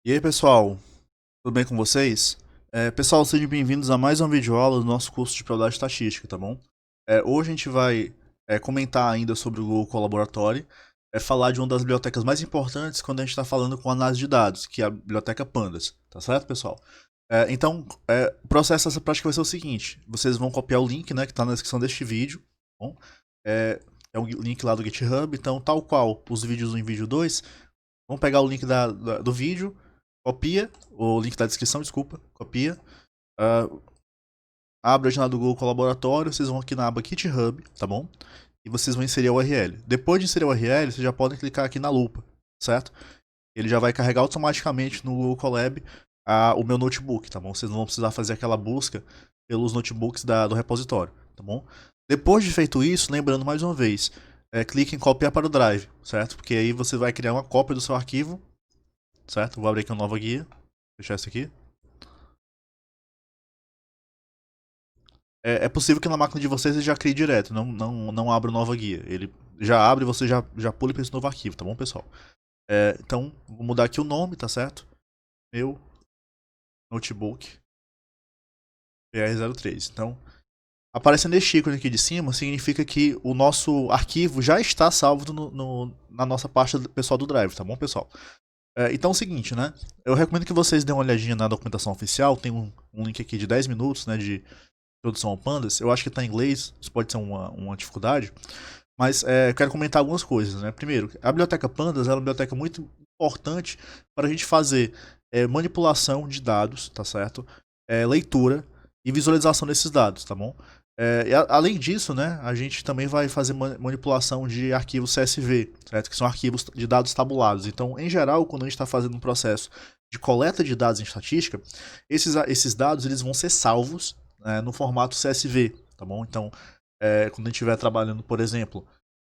E aí pessoal, tudo bem com vocês? Pessoal, sejam bem-vindos a mais uma videoaula do nosso curso de probabilidade estatística, tá bom? Hoje a gente vai comentar ainda sobre o Google Colaboratory, falar de uma das bibliotecas mais importantes quando a gente está falando com análise de dados, que é a biblioteca Pandas, tá certo, pessoal? O processo dessa prática vai ser o seguinte: vocês vão copiar o link, né, que está na descrição deste vídeo, tá bom? É um link lá do GitHub, então, tal qual os vídeos 1 e vídeo 2, vamos pegar o link do vídeo. Copia o link da descrição, desculpa. Copia. Uh, Abre a janela do Google Colaboratório. Vocês vão aqui na aba GitHub, tá bom? E vocês vão inserir a URL. Depois de inserir a URL, vocês já podem clicar aqui na lupa, certo? Ele já vai carregar automaticamente no Google Colab o meu notebook, tá bom? Vocês não vão precisar fazer aquela busca pelos notebooks do repositório, tá bom? Depois de feito isso, lembrando mais uma vez, clique em copiar para o Drive, certo? Porque aí você vai criar uma cópia do seu arquivo, certo? Vou abrir aqui uma nova guia. Fechar essa aqui. É possível que na máquina de vocês ele já crie direto, não abra nova guia. Ele já abre e você já pula para esse novo arquivo, tá bom, pessoal? Então, vou mudar aqui o nome, tá certo? Meu notebook PR03. Então, aparecendo este ícone aqui de cima, significa que o nosso arquivo já está salvo na nossa pasta pessoal do Drive, tá bom, pessoal? Então é o seguinte, né? Eu recomendo que vocês dêem uma olhadinha na documentação oficial. Tem um link aqui de 10 minutos, né? De introdução ao Pandas. Eu acho que está em inglês, isso pode ser uma dificuldade. Mas eu quero comentar algumas coisas, né? Primeiro, a biblioteca Pandas é uma biblioteca muito importante para a gente fazer manipulação de dados, tá certo? Leitura e visualização desses dados, tá bom? Além disso, né, a gente também vai fazer manipulação de arquivos CSV, certo? Que são arquivos de dados tabulados. Então, em geral, quando a gente está fazendo um processo de coleta de dados em estatística, esses dados eles vão ser salvos no formato CSV, tá bom? Então, quando a gente estiver trabalhando, por exemplo,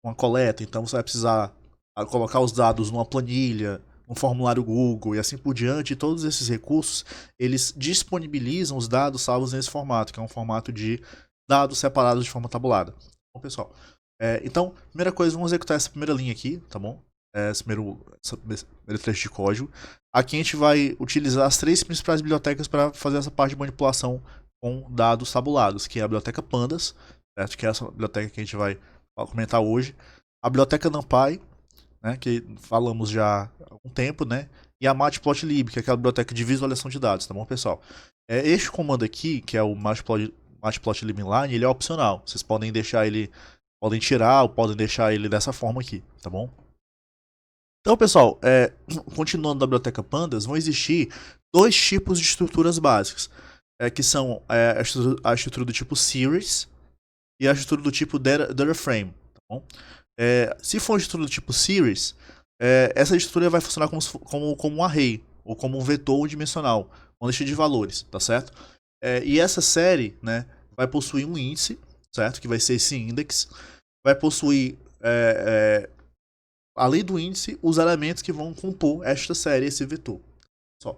com a coleta, então você vai precisar colocar os dados numa planilha, um formulário Google e assim por diante. E todos esses recursos, eles disponibilizam os dados salvos nesse formato, que é um formato de dados separados de forma tabulada. Bom, pessoal, então, primeira coisa, vamos executar essa primeira linha aqui, tá bom? Esse primeiro trecho de código. Aqui a gente vai utilizar as três principais bibliotecas para fazer essa parte de manipulação com dados tabulados, que é a biblioteca Pandas, certo? Que é essa biblioteca que a gente vai comentar hoje. A biblioteca NumPy, né, que falamos já há algum tempo, né? E a Matplotlib, que é aquela biblioteca de visualização de dados, tá bom, pessoal? Este comando aqui, que é o Matplotlib inline, ele é opcional. Vocês podem deixar ele, podem tirar ou podem deixar ele dessa forma aqui, tá bom? Então, pessoal, continuando da biblioteca Pandas, vão existir dois tipos de estruturas básicas, que são a estrutura do tipo Series e a estrutura do tipo Data Frame, tá bom? Se for uma estrutura do tipo Series, essa estrutura vai funcionar como um array, ou como um vetor dimensional, uma lista de valores, tá certo? E essa série, né, vai possuir um índice, certo? Que vai ser esse index, vai possuir, além do índice, os elementos que vão compor esta série, esse vetor. Só.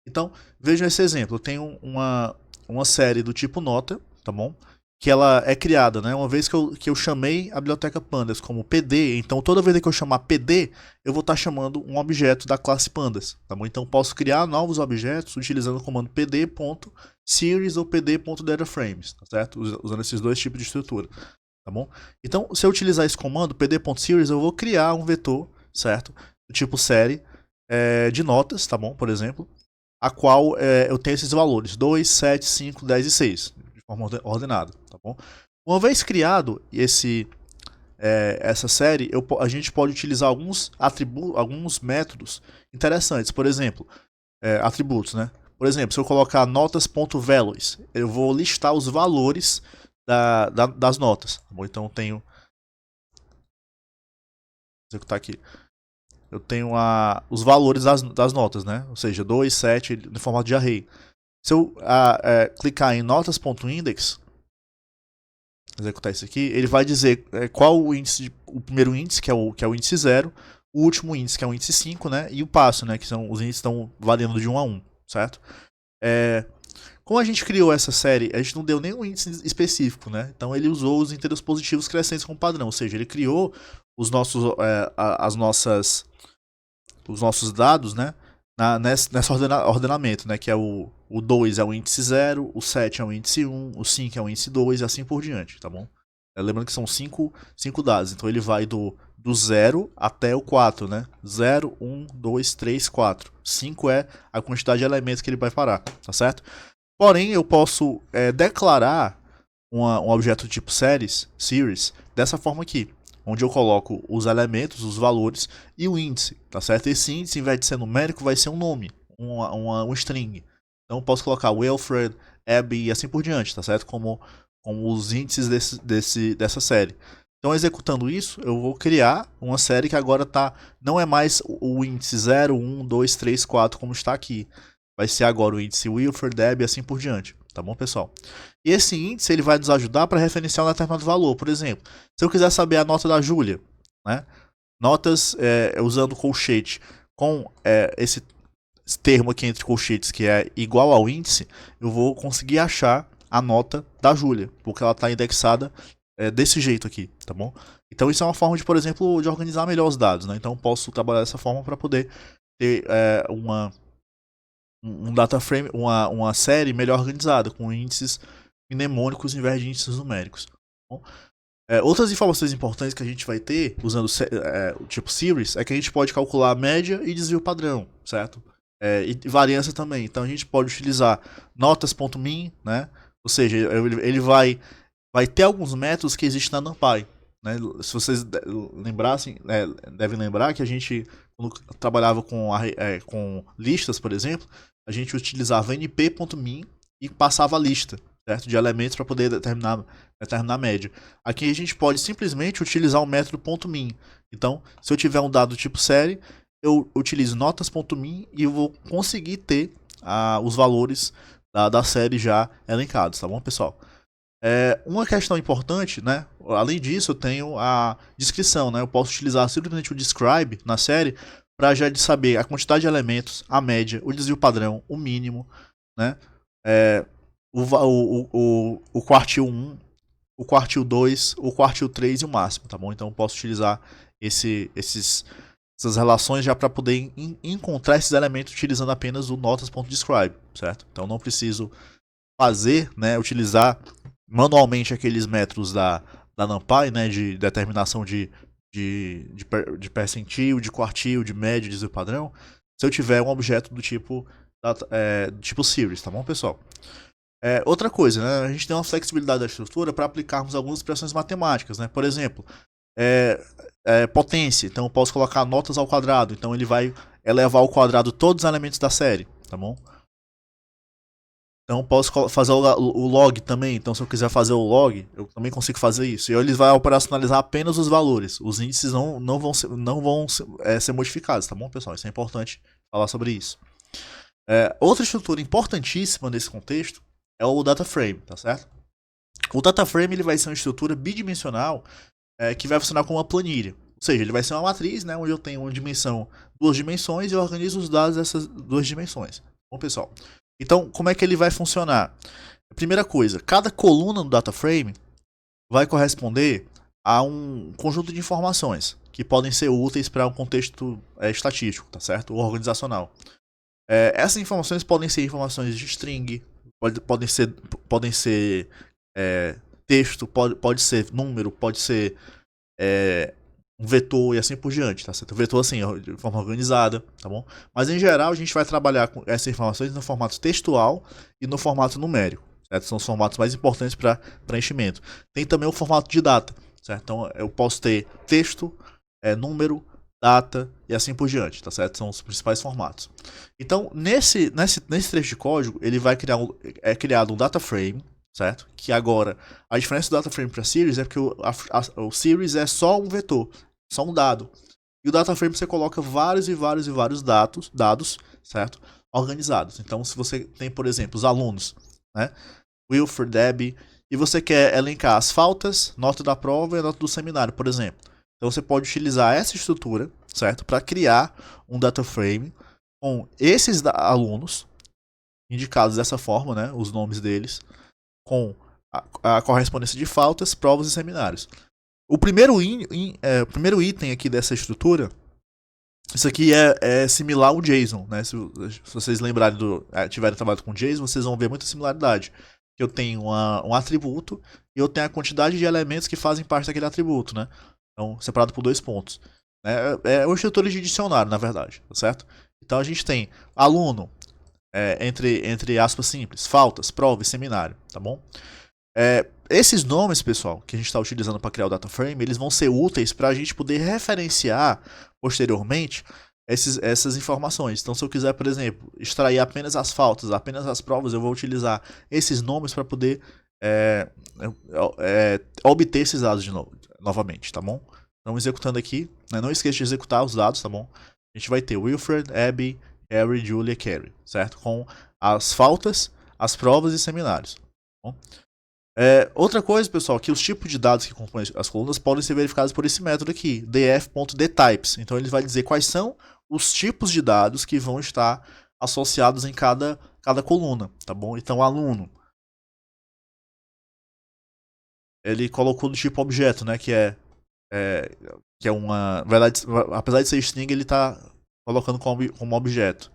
Então, vejam esse exemplo. Eu tenho uma série do tipo nota, tá bom? Que ela é criada, né? Uma vez que eu chamei a biblioteca Pandas como PD, então toda vez que eu chamar PD, eu vou estar chamando um objeto da classe Pandas, tá bom? Então posso criar novos objetos utilizando o comando pd.series ou pd.dataframes, tá certo? Usando esses dois tipos de estrutura, tá bom? Então, se eu utilizar esse comando pd.series, eu vou criar um vetor, certo? Do tipo série de notas, tá bom? Por exemplo, a qual eu tenho esses valores 2, 7, 5, 10 e 6, de forma ordenada, tá bom? Uma vez criado essa série, a gente pode utilizar alguns métodos interessantes. Por exemplo, atributos, né? Por exemplo, se eu colocar notas.values, eu vou listar os valores das notas, tá bom? Então eu tenho, vou executar aqui. Eu tenho os valores das notas, né? Ou seja, 2, 7, no formato de array. Se eu clicar em notas.index, executar isso aqui, ele vai dizer qual o índice, o primeiro índice, que é o índice 0, o último índice, que é o índice 5, né? E o passo, né? Que são os índices estão variando de 1 a 1, certo? Como a gente criou essa série, a gente não deu nenhum índice específico, né? Então ele usou os inteiros positivos crescentes como padrão, ou seja, ele criou os nossos dados, né? nessa ordenamento, né? Que é o 2 é o índice 0, o 7 é o índice 1, o 5 é o índice 2 e assim por diante, tá bom? Lembrando que são 5 dados, então ele vai do 0 até o 4, né? 0, 1, 2, 3, 4. 5 é a quantidade de elementos que ele vai parar, tá certo? Porém, eu posso declarar um objeto do tipo series dessa forma aqui, onde eu coloco os elementos, os valores e o índice, tá certo? Esse índice, ao invés de ser numérico, vai ser um nome, um string. Então eu posso colocar Wilfred, Abby e assim por diante, tá certo? Como os índices dessa série. Então, executando isso, eu vou criar uma série que agora não é mais o índice 0, 1, 2, 3, 4, como está aqui. Vai ser agora o índice Wilfred, Abby e assim por diante. Tá bom, pessoal? E esse índice ele vai nos ajudar para referenciar um determinado valor. Por exemplo, se eu quiser saber a nota da Júlia, né? Notas usando colchete com esse termo aqui entre colchetes que é igual ao índice, eu vou conseguir achar a nota da Júlia, porque ela está indexada desse jeito aqui, tá bom? Então isso é uma forma de, por exemplo, de organizar melhor os dados, né? Então eu posso trabalhar dessa forma para poder ter um data frame, uma série melhor organizada, com índices mnemônicos em vez de índices numéricos. Tá bom? Outras informações importantes que a gente vai ter usando o tipo series é que a gente pode calcular a média e desvio padrão, certo? E variância também. Então a gente pode utilizar notas.min, né? Ou seja, ele vai ter alguns métodos que existem na NumPy. Né? Se vocês lembrassem, devem lembrar que a gente, quando trabalhava com listas, por exemplo, a gente utilizava np.min e passava a lista, certo? De elementos para poder determinar a média. Aqui a gente pode simplesmente utilizar o método .min. Então, se eu tiver um dado tipo série, eu utilizo notas.min e eu vou conseguir ter os valores da série já elencados, tá bom, pessoal? Uma questão importante, né? Além disso, eu tenho a descrição, né? Eu posso utilizar simplesmente o describe na série para já saber a quantidade de elementos, a média, o desvio padrão, o mínimo, né? O quartil 1, o quartil 2, o quartil 3 e o máximo, tá bom? Então eu posso utilizar essas relações já para poder encontrar esses elementos utilizando apenas o notas.describe, certo? Então não preciso utilizar manualmente aqueles métodos da NumPy, né, de determinação de percentil, de quartil, de média, de desvio padrão, se eu tiver um objeto do tipo series, tá bom, pessoal? Outra coisa, né, a gente tem uma flexibilidade da estrutura para aplicarmos algumas expressões matemáticas, né? Por exemplo, potência, então eu posso colocar notas ao quadrado, então ele vai elevar ao quadrado todos os elementos da série, tá bom? Então eu posso fazer o log também. Então se eu quiser fazer o log, eu também consigo fazer isso. E ele vai operacionalizar apenas os valores. Os índices não vão ser modificados, tá bom, pessoal? Isso é importante falar sobre isso. Outra estrutura importantíssima nesse contexto é o data frame, tá certo? O data frame ele vai ser uma estrutura bidimensional que vai funcionar como uma planilha. Ou seja, ele vai ser uma matriz, né, onde eu tenho uma dimensão, 2 dimensões e eu organizo os dados dessas 2 dimensões. Bom, pessoal? Então, como é que ele vai funcionar? Primeira coisa, cada coluna no data frame vai corresponder a um conjunto de informações que podem ser úteis para um contexto estatístico, tá certo? Ou organizacional. Essas informações podem ser informações de string, podem ser texto, pode ser número, pode ser um vetor e assim por diante, tá certo? Vetor assim, de forma organizada, tá bom? Mas em geral a gente vai trabalhar com essas informações no formato textual e no formato numérico, certo? São os formatos mais importantes para preenchimento. Tem também o formato de data, certo? Então eu posso ter texto, número, data e assim por diante, tá certo? São os principais formatos. Então nesse trecho de código ele vai criado um data frame, certo? Que agora, a diferença do data frame para series é porque o series é só um vetor, só um dado. E o data frame você coloca vários e vários e vários dados, certo? Organizados. Então, se você tem, por exemplo, os alunos, né? Wilfred, Debbie, e você quer elencar as faltas, nota da prova e a nota do seminário, por exemplo. Então, você pode utilizar essa estrutura, certo? Para criar um data frame com esses alunos, indicados dessa forma, né? Os nomes deles, com a correspondência de faltas, provas e seminários. O primeiro item aqui dessa estrutura Isso aqui é similar ao JSON, né? Se vocês lembrarem tiverem trabalhado com JSON, vocês vão ver muita similaridade. Eu tenho um atributo e eu tenho a quantidade de elementos que fazem parte daquele atributo, né? Então, separado por 2 pontos. É uma estrutura de dicionário, na verdade, tá certo? Então a gente tem aluno, entre aspas simples, faltas, prova e seminário, tá bom? Esses nomes, pessoal, que a gente está utilizando para criar o data frame, eles vão ser úteis para a gente poder referenciar posteriormente essas informações. Então, se eu quiser, por exemplo, extrair apenas as faltas, apenas as provas, eu vou utilizar esses nomes para poder obter esses dados novamente, tá bom? Então, executando aqui, né, não esqueça de executar os dados, tá bom? A gente vai ter Wilfred, Abby, Harry, Julia, Carrie, certo? Com as faltas, as provas e seminários, tá bom? Outra coisa, pessoal, que os tipos de dados que compõem as colunas podem ser verificados por esse método aqui, df.dtypes. Então ele vai dizer quais são os tipos de dados que vão estar associados em cada coluna, tá bom? Então aluno, ele colocou do tipo objeto, né, que é uma, na verdade, apesar de ser string, ele está colocando como objeto.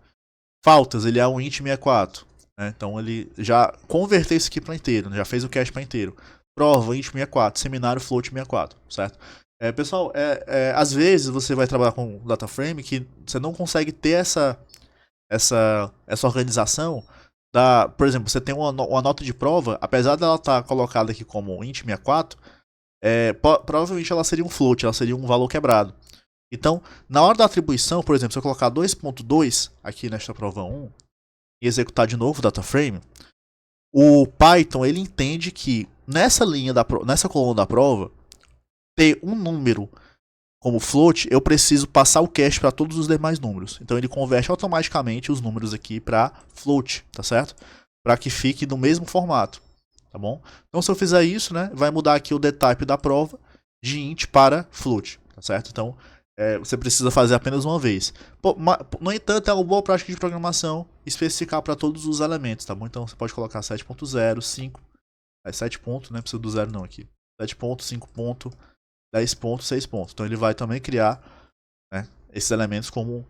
Faltas, ele é um int 64. Então ele já converteu isso aqui para inteiro, já fez o cache para inteiro. Prova, int 64, seminário, float 64, certo? Pessoal, às vezes você vai trabalhar com data frame que você não consegue ter essa organização. Por exemplo, você tem uma nota de prova, apesar dela estar colocada aqui como int 64, provavelmente ela seria um float, ela seria um valor quebrado. Então, na hora da atribuição, por exemplo, se eu colocar 2.2 aqui nesta prova 1, e executar de novo o data frame, o Python ele entende que nessa coluna da prova, ter um número como float, eu preciso passar o cache para todos os demais números. Então ele converte automaticamente os números aqui para float, tá certo? Para que fique no mesmo formato, tá bom? Então se eu fizer isso, né, vai mudar aqui o dtype da prova de int para float, tá certo? Então você precisa fazer apenas uma vez. No entanto, é uma boa prática de programação especificar para todos os elementos, tá bom? Então você pode colocar 7.0, 5, 7 pontos, né? Precisa do 0 não aqui. 7 pontos, 5 pontos, 10 pontos, 6 pontos. Então ele vai também criar, né, esses elementos como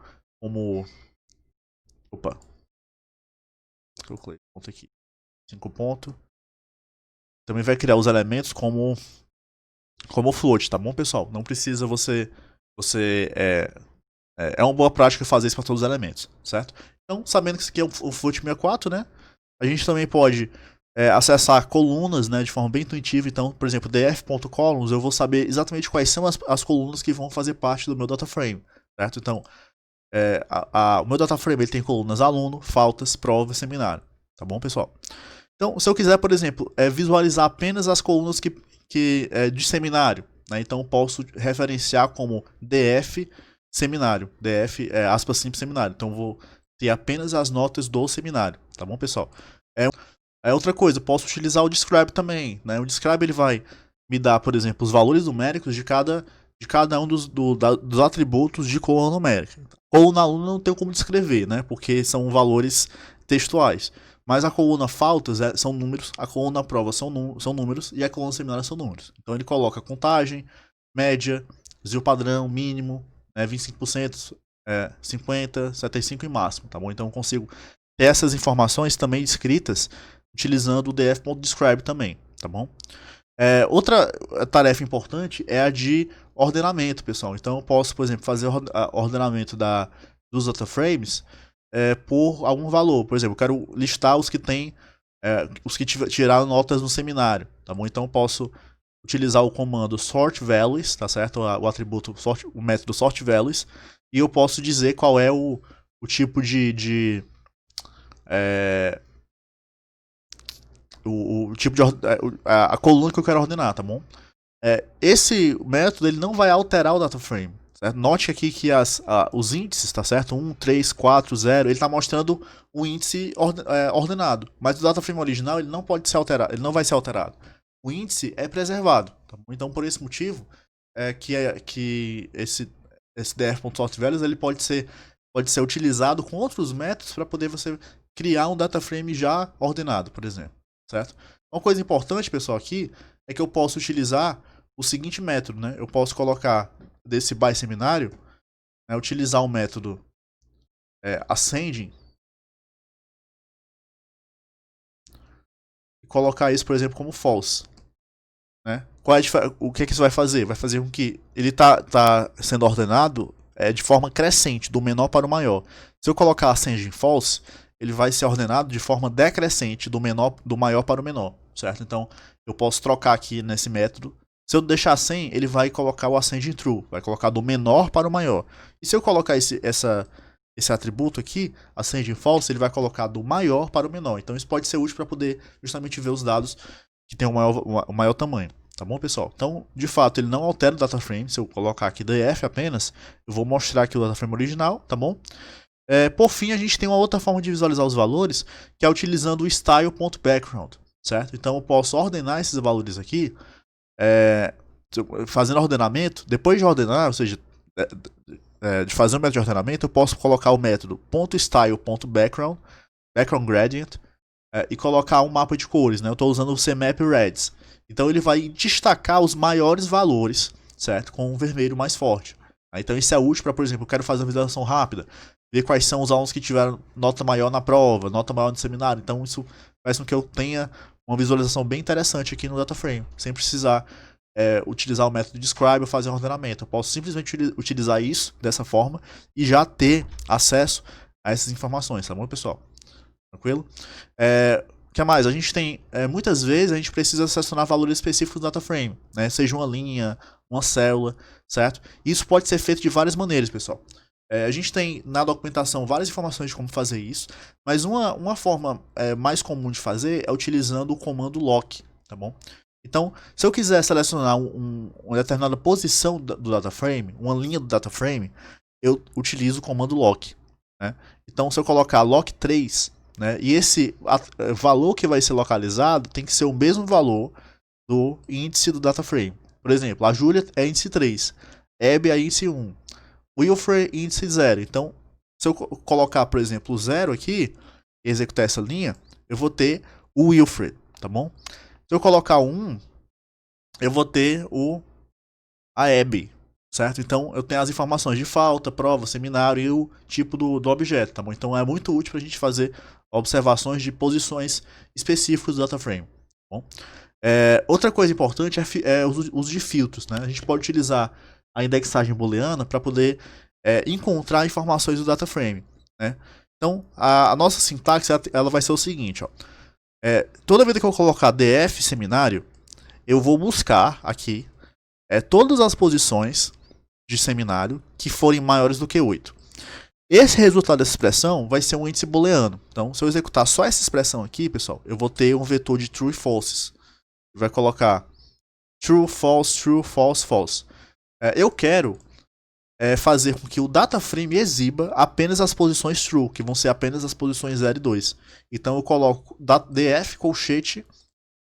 opa. Coloquei ponto aqui. 5 pontos. Também vai criar os elementos como float, tá bom, pessoal? Não precisa você é uma boa prática fazer isso para todos os elementos, certo? Então, sabendo que isso aqui é o float 64, né? A gente também pode acessar colunas, né, de forma bem intuitiva. Então, por exemplo, df.columns, eu vou saber exatamente quais são as colunas que vão fazer parte do meu data frame, certo? Então, o meu data frame ele tem colunas aluno, faltas, prova e seminário, tá bom, pessoal? Então, se eu quiser, por exemplo, visualizar apenas as colunas de seminário, né? Então, eu posso referenciar como df seminário, df aspas simples seminário. Então, eu vou ter apenas as notas do seminário, tá bom, pessoal? Outra coisa, eu posso utilizar o describe também, né? O describe ele vai me dar, por exemplo, os valores numéricos de cada um dos atributos de coluna numérica. Coluna aluno não tem como descrever, né? Porque são valores textuais. Mas a coluna faltas são números, a coluna prova são números e a coluna seminário são números. Então ele coloca contagem, média, desvio padrão, mínimo, 25%, 50%, 75% e máximo, tá bom? Então eu consigo ter essas informações também escritas utilizando o df.describe também, tá bom? Outra tarefa importante é a de ordenamento, pessoal. Então eu posso, por exemplo, fazer ordenamento dos data frames por algum valor. Por exemplo, eu quero listar os que tiraram notas no seminário, tá bom? Então eu posso utilizar o comando sort values, tá certo? O atributo o método sort values, e eu posso dizer qual é o tipo o tipo de a coluna que eu quero ordenar, tá bom? Esse método ele não vai alterar o data frame. Certo? Note aqui que os índices, tá certo? 1, 3, 4, 0, ele está mostrando o índice ordenado. Mas o data frame original ele não pode ser alterado, ele não vai ser alterado. O índice é preservado. Tá bom? Então, por esse motivo, que esse df.sortValues ele pode ser utilizado com outros métodos para poder você criar um data frame já ordenado, por exemplo. Certo? Uma coisa importante, pessoal, aqui é que eu posso utilizar o seguinte método, né? Eu posso colocar desse by seminário né, utilizar o método ascending e colocar isso, por exemplo, como false. Né? O que isso vai fazer? Vai fazer com que ele tá sendo ordenado de forma crescente, do menor para o maior. Se eu colocar ascending false, ele vai ser ordenado de forma decrescente, do maior para o menor, certo? Então, eu posso trocar aqui nesse método. Se eu deixar 100, ele vai colocar o ascending true, vai colocar do menor para o maior. E se eu colocar esse atributo aqui, ascending false, ele vai colocar do maior para o menor. Então, isso pode ser útil para poder justamente ver os dados que tem o maior tamanho. Tá bom, pessoal? Então, de fato, ele não altera o data frame. Se eu colocar aqui df apenas, eu vou mostrar aqui o data frame original, tá bom? Por fim, a gente tem uma outra forma de visualizar os valores, que é utilizando o style.background, certo? Então, eu posso ordenar esses valores aqui, fazendo ordenamento. Depois de ordenar, ou seja, de fazer um método de ordenamento, eu posso colocar o método .style.background, background gradient, e colocar um mapa de cores, né? Eu estou usando o CMap Reds. Então ele vai destacar os maiores valores, certo? Com um vermelho mais forte. Então isso é útil para, por exemplo, eu quero fazer uma visualização rápida, ver quais são os alunos que tiveram nota maior na prova, nota maior no seminário. Então isso faz com que eu tenha uma visualização bem interessante aqui no DataFrame, sem precisar utilizar o método describe ou fazer um ordenamento. Eu posso simplesmente utilizar isso dessa forma e já ter acesso a essas informações, tá bom, pessoal? Tranquilo? O que mais? A gente tem, muitas vezes a gente precisa selecionar valores específicos do DataFrame, né? Seja uma linha, uma célula, certo? Isso pode ser feito de várias maneiras, pessoal. A gente tem na documentação várias informações de como fazer isso, mas uma forma mais comum de fazer é utilizando o comando lock, tá bom? Então, se eu quiser selecionar uma determinada posição do DataFrame, uma linha do DataFrame, eu utilizo o comando lock, né? Então, se eu colocar lock 3, né, e esse valor que vai ser localizado tem que ser o mesmo valor do índice do DataFrame. Por exemplo, a Júlia é índice 3, Hebe é índice 1, Wilfred índice 0. Então, se eu colocar, por exemplo, o 0 aqui, e executar essa linha, eu vou ter o Wilfred, tá bom? Se eu colocar o 1, eu vou ter a Hebe, certo? Então, eu tenho as informações de falta, prova, seminário e o tipo do objeto, tá bom? Então, é muito útil para a gente fazer observações de posições específicas do DataFrame, tá bom? Outra coisa importante é o uso de filtros, né? A gente pode utilizar a indexagem booleana para poder encontrar informações do DataFrame, né? Então, a nossa sintaxe ela vai ser o seguinte, ó. Toda vez que eu colocar df seminário, eu vou buscar aqui todas as posições de seminário que forem maiores do que 8. Esse resultado dessa expressão vai ser um índice booleano. Então, se eu executar só essa expressão aqui, pessoal, eu vou ter um vetor de true e false. Vai colocar true, false, false. Eu quero fazer com que o DataFrame exiba apenas as posições true, que vão ser apenas as posições 0 e 2. Então eu coloco df colchete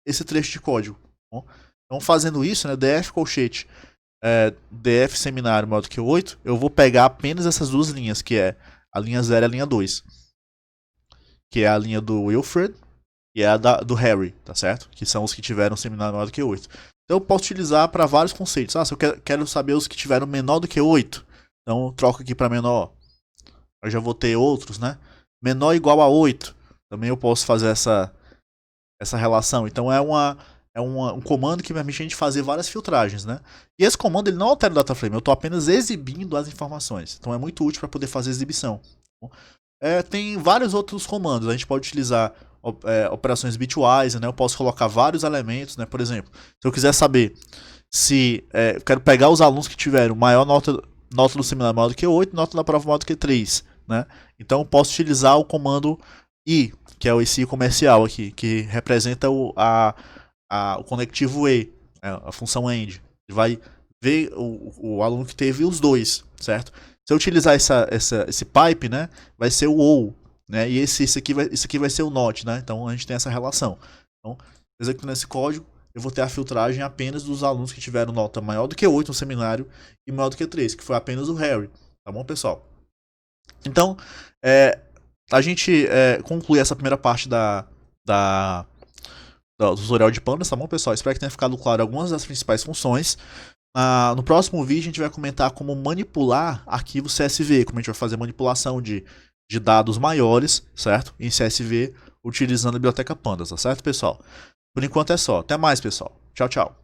esse trecho de código. Tá bom? Então fazendo isso, né, df colchete df seminário maior do que 8, eu vou pegar apenas essas duas linhas, que é a linha 0 e a linha 2. Que é a linha do Wilfred e a do Harry, tá certo? Que são os que tiveram seminário maior do que 8. Então eu posso utilizar para vários conceitos. Se eu quero saber os que tiveram menor do que 8, então eu troco aqui para menor. Eu já vou ter outros, né? Menor igual a 8. Também eu posso fazer essa relação. Então é um comando que permite a gente fazer várias filtragens, né? E esse comando ele não altera o DataFrame, eu estou apenas exibindo as informações. Então é muito útil para poder fazer exibição. Tem vários outros comandos. A gente pode utilizar operações bitwise, né? Eu posso colocar vários elementos, né? Por exemplo, se eu quiser saber se eu quero pegar os alunos que tiveram maior nota do seminário maior do que 8, nota da prova maior do que 3, né? Então eu posso utilizar o comando i, que é o IC comercial aqui, que representa o conectivo e, a função end. Ele vai ver o aluno que teve os dois, certo? Se eu utilizar esse pipe, né, vai ser o ou, né? E isso aqui vai ser o not, né? Então a gente tem essa relação. Então, executando esse código, eu vou ter a filtragem apenas dos alunos que tiveram nota maior do que 8 no seminário e maior do que 3, que foi apenas o Harry. Tá bom, pessoal? Então, a gente conclui essa primeira parte do tutorial de Pandas, tá bom, pessoal? Espero que tenha ficado claro algumas das principais funções. No próximo vídeo a gente vai comentar como manipular arquivos CSV, como a gente vai fazer manipulação de dados maiores, certo? Em CSV, utilizando a biblioteca Pandas, tá certo, pessoal? Por enquanto é só. Até mais, pessoal. Tchau, tchau.